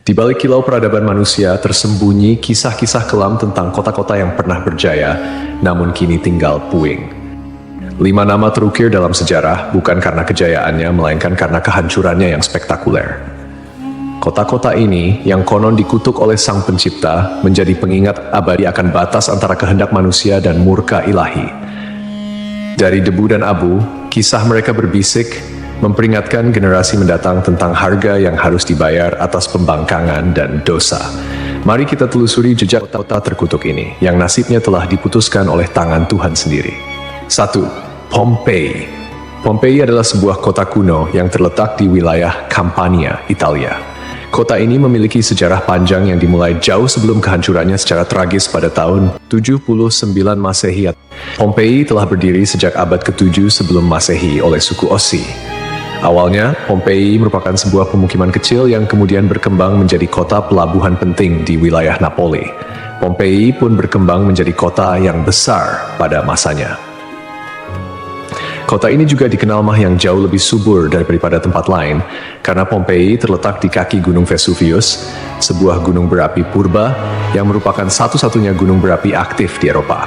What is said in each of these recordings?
Di balik kilau peradaban manusia tersembunyi kisah-kisah kelam tentang kota-kota yang pernah berjaya, namun kini tinggal puing. 5 nama terukir dalam sejarah bukan karena kejayaannya, melainkan karena kehancurannya yang spektakuler. Kota-kota ini, yang konon dikutuk oleh Sang Pencipta, menjadi pengingat abadi akan batas antara kehendak manusia dan murka ilahi. Dari debu dan abu, kisah mereka berbisik, memperingatkan generasi mendatang tentang harga yang harus dibayar atas pembangkangan dan dosa. Mari kita telusuri jejak kota terkutuk ini, yang nasibnya telah diputuskan oleh tangan Tuhan sendiri. 1. Pompei. Pompei adalah sebuah kota kuno yang terletak di wilayah Campania, Italia. Kota ini memiliki sejarah panjang yang dimulai jauh sebelum kehancurannya secara tragis pada tahun 79 Masehi. Pompei telah berdiri sejak abad ke-7 sebelum Masehi oleh suku Ossi. Awalnya, Pompei merupakan sebuah pemukiman kecil yang kemudian berkembang menjadi kota pelabuhan penting di wilayah Napoli. Pompei pun berkembang menjadi kota yang besar pada masanya. Kota ini juga dikenal yang jauh lebih subur daripada tempat lain, karena Pompei terletak di kaki Gunung Vesuvius, sebuah gunung berapi purba yang merupakan satu-satunya gunung berapi aktif di Eropa.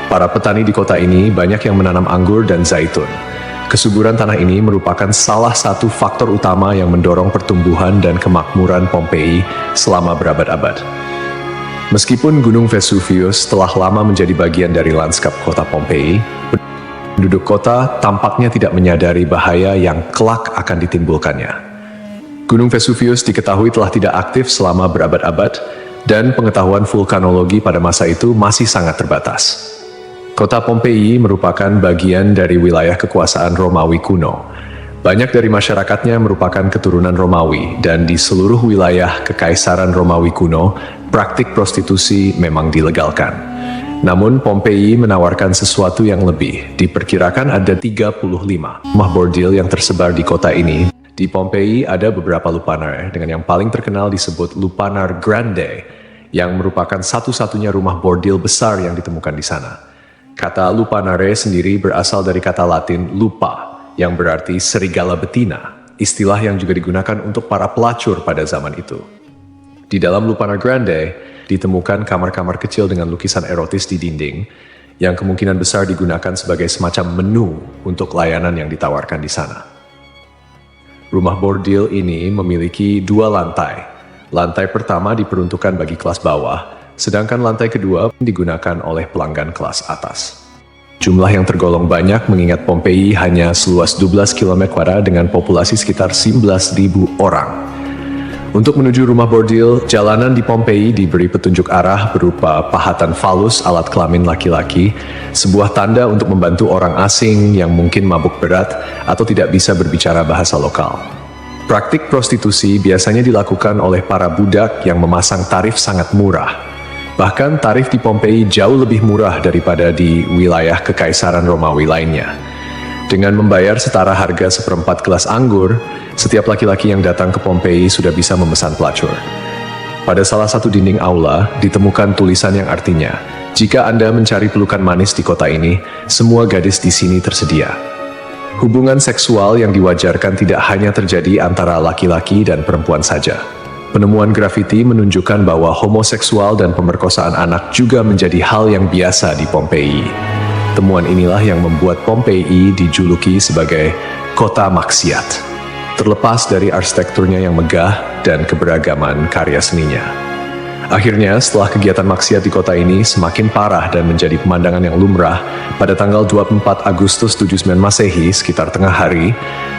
Para petani di kota ini banyak yang menanam anggur dan zaitun. Kesuburan tanah ini merupakan salah satu faktor utama yang mendorong pertumbuhan dan kemakmuran Pompei selama berabad-abad. Meskipun Gunung Vesuvius telah lama menjadi bagian dari lanskap kota Pompei, penduduk kota tampaknya tidak menyadari bahaya yang kelak akan ditimbulkannya. Gunung Vesuvius diketahui telah tidak aktif selama berabad-abad, dan pengetahuan vulkanologi pada masa itu masih sangat terbatas. Kota Pompei merupakan bagian dari wilayah kekuasaan Romawi kuno. Banyak dari masyarakatnya merupakan keturunan Romawi, dan di seluruh wilayah Kekaisaran Romawi kuno, praktik prostitusi memang dilegalkan. Namun Pompei menawarkan sesuatu yang lebih. Diperkirakan ada 35 rumah bordil yang tersebar di kota ini. Di Pompei ada beberapa lupanar, dengan yang paling terkenal disebut Lupanar Grande, yang merupakan satu-satunya rumah bordil besar yang ditemukan di sana. Kata lupanare sendiri berasal dari kata Latin lupa, yang berarti serigala betina, istilah yang juga digunakan untuk para pelacur pada zaman itu. Di dalam Lupanar Grande, ditemukan kamar-kamar kecil dengan lukisan erotis di dinding, yang kemungkinan besar digunakan sebagai semacam menu untuk layanan yang ditawarkan di sana. Rumah bordil ini memiliki 2 lantai. Lantai pertama diperuntukkan bagi kelas bawah, sedangkan lantai kedua digunakan oleh pelanggan kelas atas. Jumlah yang tergolong banyak mengingat Pompei hanya seluas 12 km² dengan populasi sekitar 11.000 orang. Untuk menuju rumah bordil, jalanan di Pompei diberi petunjuk arah berupa pahatan falus alat kelamin laki-laki, sebuah tanda untuk membantu orang asing yang mungkin mabuk berat atau tidak bisa berbicara bahasa lokal. Praktik prostitusi biasanya dilakukan oleh para budak yang memasang tarif sangat murah. Bahkan tarif di Pompei jauh lebih murah daripada di wilayah Kekaisaran Romawi lainnya. Dengan membayar setara harga seperempat gelas anggur, setiap laki-laki yang datang ke Pompei sudah bisa memesan pelacur. Pada salah satu dinding aula, ditemukan tulisan yang artinya, "Jika Anda mencari pelukan manis di kota ini, semua gadis di sini tersedia." Hubungan seksual yang diwajarkan tidak hanya terjadi antara laki-laki dan perempuan saja. Penemuan grafiti menunjukkan bahwa homoseksual dan pemerkosaan anak juga menjadi hal yang biasa di Pompei. Temuan inilah yang membuat Pompei dijuluki sebagai kota maksiat, terlepas dari arsitekturnya yang megah dan keberagaman karya seninya. Akhirnya, setelah kegiatan maksiat di kota ini semakin parah dan menjadi pemandangan yang lumrah, pada tanggal 24 Agustus 79 Masehi, sekitar tengah hari,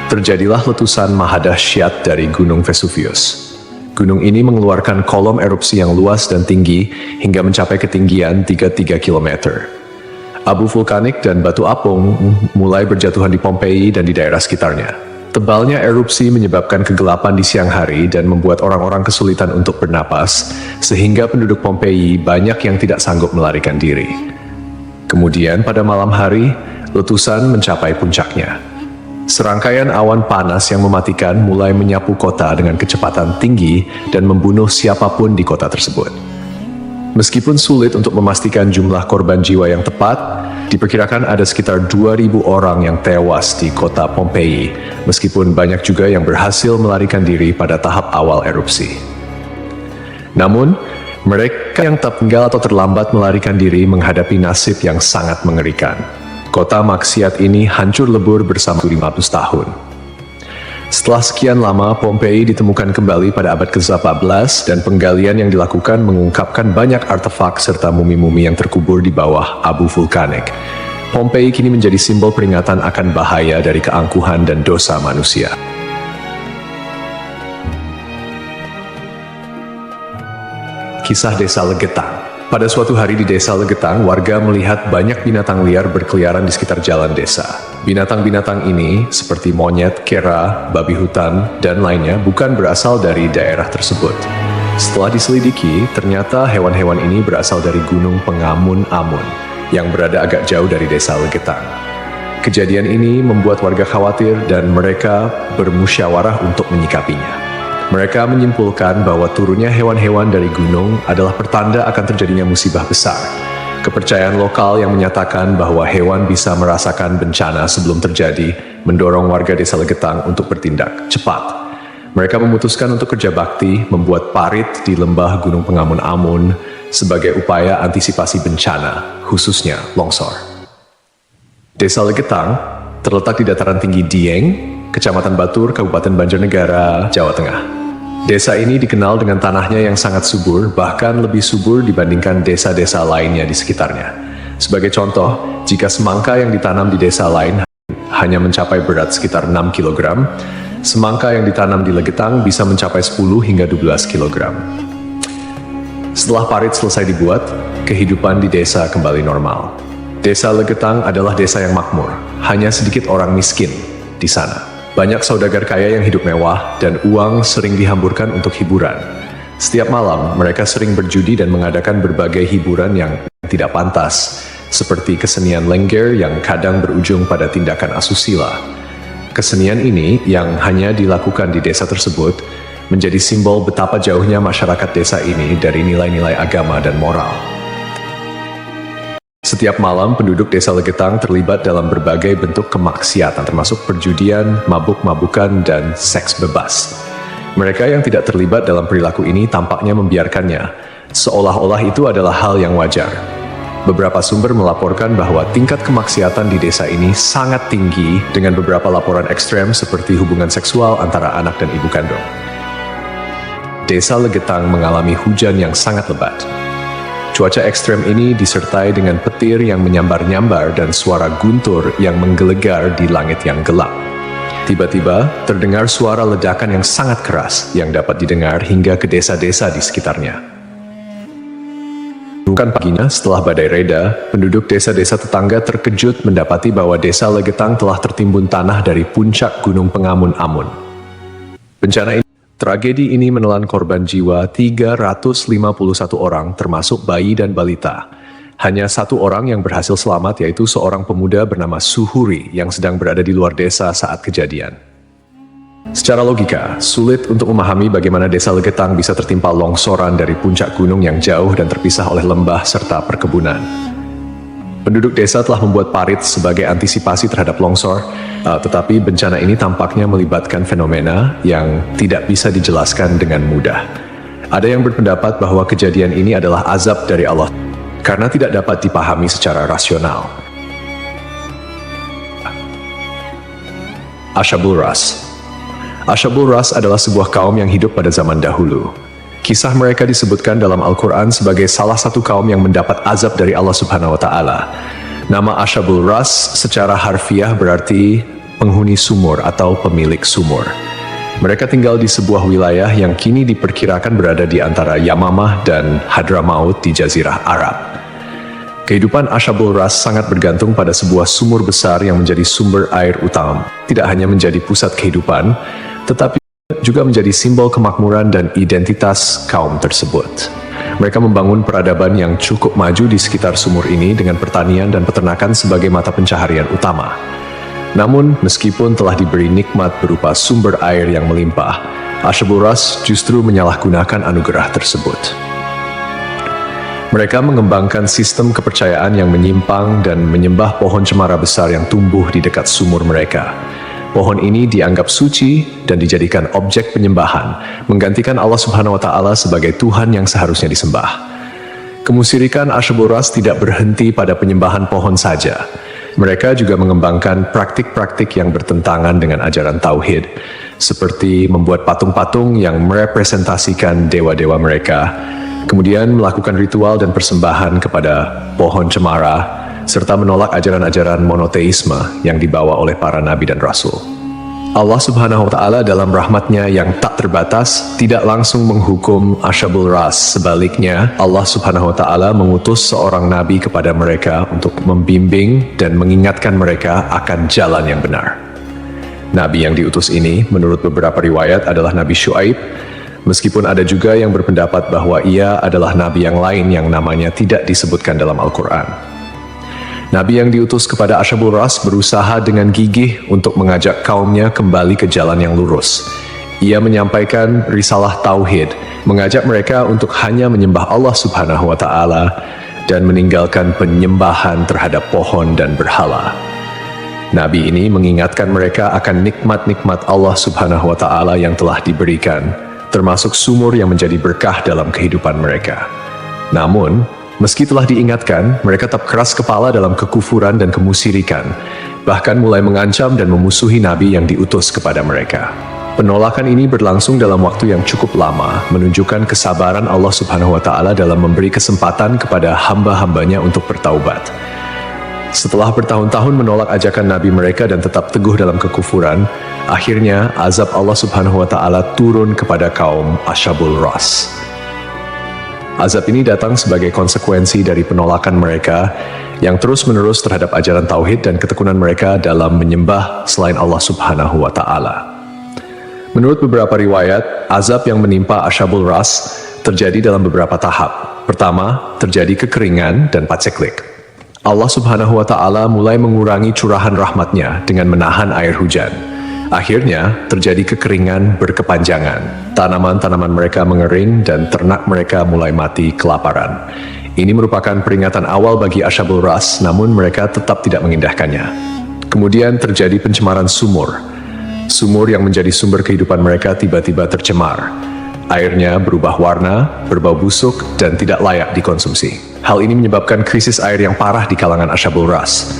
terjadilah letusan mahadahsyat dari Gunung Vesuvius. Gunung ini mengeluarkan kolom erupsi yang luas dan tinggi hingga mencapai ketinggian 33 km. Abu vulkanik dan batu apung mulai berjatuhan di Pompei dan di daerah sekitarnya. Tebalnya erupsi menyebabkan kegelapan di siang hari dan membuat orang-orang kesulitan untuk bernapas, sehingga penduduk Pompei banyak yang tidak sanggup melarikan diri. Kemudian pada malam hari, letusan mencapai puncaknya. Serangkaian awan panas yang mematikan mulai menyapu kota dengan kecepatan tinggi dan membunuh siapapun di kota tersebut. Meskipun sulit untuk memastikan jumlah korban jiwa yang tepat, diperkirakan ada sekitar 2.000 orang yang tewas di kota Pompei, meskipun banyak juga yang berhasil melarikan diri pada tahap awal erupsi. Namun, mereka yang tertinggal atau terlambat melarikan diri menghadapi nasib yang sangat mengerikan. Kota maksiat ini hancur lebur bersama 500 tahun. Setelah sekian lama, Pompei ditemukan kembali pada abad ke-18 dan penggalian yang dilakukan mengungkapkan banyak artefak serta mumi-mumi yang terkubur di bawah abu vulkanik. Pompei kini menjadi simbol peringatan akan bahaya dari keangkuhan dan dosa manusia. Kisah Desa Legetang. Pada suatu hari di Desa Legetang, warga melihat banyak binatang liar berkeliaran di sekitar jalan desa. Binatang-binatang ini, seperti monyet, kera, babi hutan, dan lainnya, bukan berasal dari daerah tersebut. Setelah diselidiki, ternyata hewan-hewan ini berasal dari Gunung Pengamun-Amun, yang berada agak jauh dari Desa Legetang. Kejadian ini membuat warga khawatir dan mereka bermusyawarah untuk menyikapinya. Mereka menyimpulkan bahwa turunnya hewan-hewan dari gunung adalah pertanda akan terjadinya musibah besar. Kepercayaan lokal yang menyatakan bahwa hewan bisa merasakan bencana sebelum terjadi mendorong warga Desa Legetang untuk bertindak cepat. Mereka memutuskan untuk kerja bakti membuat parit di lembah Gunung Pengamun-Amun sebagai upaya antisipasi bencana, khususnya longsor. Desa Legetang terletak di dataran tinggi Dieng, Kecamatan Batur, Kabupaten Banjarnegara, Jawa Tengah. Desa ini dikenal dengan tanahnya yang sangat subur, bahkan lebih subur dibandingkan desa-desa lainnya di sekitarnya. Sebagai contoh, jika semangka yang ditanam di desa lain hanya mencapai berat sekitar 6 kg, semangka yang ditanam di Legetang bisa mencapai 10 hingga 12 kg. Setelah parit selesai dibuat, kehidupan di desa kembali normal. Desa Legetang adalah desa yang makmur, hanya sedikit orang miskin di sana. Banyak saudagar kaya yang hidup mewah dan uang sering dihamburkan untuk hiburan. Setiap malam, mereka sering berjudi dan mengadakan berbagai hiburan yang tidak pantas, seperti kesenian lengger yang kadang berujung pada tindakan asusila. Kesenian ini yang hanya dilakukan di desa tersebut menjadi simbol betapa jauhnya masyarakat desa ini dari nilai-nilai agama dan moral. Setiap malam, penduduk Desa Legetang terlibat dalam berbagai bentuk kemaksiatan, termasuk perjudian, mabuk-mabukan, dan seks bebas. Mereka yang tidak terlibat dalam perilaku ini tampaknya membiarkannya, seolah-olah itu adalah hal yang wajar. Beberapa sumber melaporkan bahwa tingkat kemaksiatan di desa ini sangat tinggi, dengan beberapa laporan ekstrem seperti hubungan seksual antara anak dan ibu kandung. Desa Legetang mengalami hujan yang sangat lebat. Cuaca ekstrem ini disertai dengan petir yang menyambar-nyambar dan suara guntur yang menggelegar di langit yang gelap. Tiba-tiba, terdengar suara ledakan yang sangat keras yang dapat didengar hingga ke desa-desa di sekitarnya. Bukan paginya, setelah badai reda, penduduk desa-desa tetangga terkejut mendapati bahwa Desa Legetang telah tertimbun tanah dari puncak Gunung Pengamun-Amun. Tragedi ini menelan korban jiwa 351 orang, termasuk bayi dan balita. Hanya satu orang yang berhasil selamat, yaitu seorang pemuda bernama Suhuri yang sedang berada di luar desa saat kejadian. Secara logika, sulit untuk memahami bagaimana Desa Legetang bisa tertimpa longsoran dari puncak gunung yang jauh dan terpisah oleh lembah serta perkebunan. Penduduk desa telah membuat parit sebagai antisipasi terhadap longsor, tetapi bencana ini tampaknya melibatkan fenomena yang tidak bisa dijelaskan dengan mudah. Ada yang berpendapat bahwa kejadian ini adalah azab dari Allah, karena tidak dapat dipahami secara rasional. Ashabul Ras. Ashabul Ras adalah sebuah kaum yang hidup pada zaman dahulu. Kisah mereka disebutkan dalam Al-Quran sebagai salah satu kaum yang mendapat azab dari Allah Subhanahu wa Ta'ala. Nama Ashabul Ras secara harfiah berarti penghuni sumur atau pemilik sumur. Mereka tinggal di sebuah wilayah yang kini diperkirakan berada di antara Yamamah dan Hadramaut di Jazirah Arab. Kehidupan Ashabul Ras sangat bergantung pada sebuah sumur besar yang menjadi sumber air utama. Tidak hanya menjadi pusat kehidupan, tetapi juga menjadi simbol kemakmuran dan identitas kaum tersebut. Mereka membangun peradaban yang cukup maju di sekitar sumur ini dengan pertanian dan peternakan sebagai mata pencaharian utama. Namun, meskipun telah diberi nikmat berupa sumber air yang melimpah, Ashabul Ras justru menyalahgunakan anugerah tersebut. Mereka mengembangkan sistem kepercayaan yang menyimpang dan menyembah pohon cemara besar yang tumbuh di dekat sumur mereka. Pohon ini dianggap suci dan dijadikan objek penyembahan, menggantikan Allah Subhanahu wa Ta'ala sebagai Tuhan yang seharusnya disembah. Kemusyrikan Asyabul Ras tidak berhenti pada penyembahan pohon saja. Mereka juga mengembangkan praktik-praktik yang bertentangan dengan ajaran tauhid, seperti membuat patung-patung yang merepresentasikan dewa-dewa mereka, kemudian melakukan ritual dan persembahan kepada pohon cemara, serta menolak ajaran-ajaran monoteisme yang dibawa oleh para nabi dan rasul. Allah Subhanahu wa Ta'ala dalam rahmatnya yang tak terbatas tidak langsung menghukum Asyabul Ras. Sebaliknya, Allah Subhanahu wa Ta'ala mengutus seorang nabi kepada mereka untuk membimbing dan mengingatkan mereka akan jalan yang benar. Nabi yang diutus ini, menurut beberapa riwayat, adalah Nabi Syuaib, meskipun ada juga yang berpendapat bahwa ia adalah nabi yang lain yang namanya tidak disebutkan dalam Al-Quran. Nabi yang diutus kepada Asyabul Ras berusaha dengan gigih untuk mengajak kaumnya kembali ke jalan yang lurus. Ia menyampaikan risalah tauhid, mengajak mereka untuk hanya menyembah Allah Subhanahu wa Ta'ala dan meninggalkan penyembahan terhadap pohon dan berhala. Nabi ini mengingatkan mereka akan nikmat-nikmat Allah Subhanahu wa Ta'ala yang telah diberikan, termasuk sumur yang menjadi berkah dalam kehidupan mereka. Namun, meski telah diingatkan, mereka tetap keras kepala dalam kekufuran dan kemusyrikan, bahkan mulai mengancam dan memusuhi Nabi yang diutus kepada mereka. Penolakan ini berlangsung dalam waktu yang cukup lama, menunjukkan kesabaran Allah Subhanahu wa Ta'ala dalam memberi kesempatan kepada hamba-hambanya untuk bertaubat. Setelah bertahun-tahun menolak ajakan Nabi mereka dan tetap teguh dalam kekufuran, akhirnya azab Allah Subhanahu wa Ta'ala turun kepada kaum Asyabul Ras. Azab ini datang sebagai konsekuensi dari penolakan mereka yang terus-menerus terhadap ajaran tauhid dan ketekunan mereka dalam menyembah selain Allah Subhanahu wa Ta'ala. Menurut beberapa riwayat, azab yang menimpa Asyabul Ras terjadi dalam beberapa tahap. Pertama, terjadi kekeringan dan paceklik. Allah Subhanahu wa Ta'ala mulai mengurangi curahan rahmatnya dengan menahan air hujan. Akhirnya, terjadi kekeringan berkepanjangan. Tanaman-tanaman mereka mengering dan ternak mereka mulai mati kelaparan. Ini merupakan peringatan awal bagi Asyabul Ras, namun mereka tetap tidak mengindahkannya. Kemudian terjadi pencemaran sumur. Sumur yang menjadi sumber kehidupan mereka tiba-tiba tercemar. Airnya berubah warna, berbau busuk, dan tidak layak dikonsumsi. Hal ini menyebabkan krisis air yang parah di kalangan Asyabul Ras.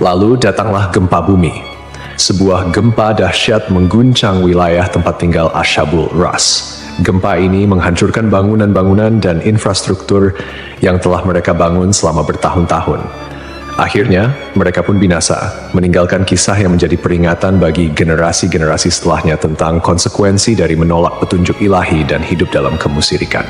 Lalu datanglah gempa bumi. Sebuah gempa dahsyat mengguncang wilayah tempat tinggal Asyabul Ras. Gempa ini menghancurkan bangunan-bangunan dan infrastruktur yang telah mereka bangun selama bertahun-tahun. Akhirnya, mereka pun binasa, meninggalkan kisah yang menjadi peringatan bagi generasi-generasi setelahnya tentang konsekuensi dari menolak petunjuk ilahi dan hidup dalam kemusyrikan.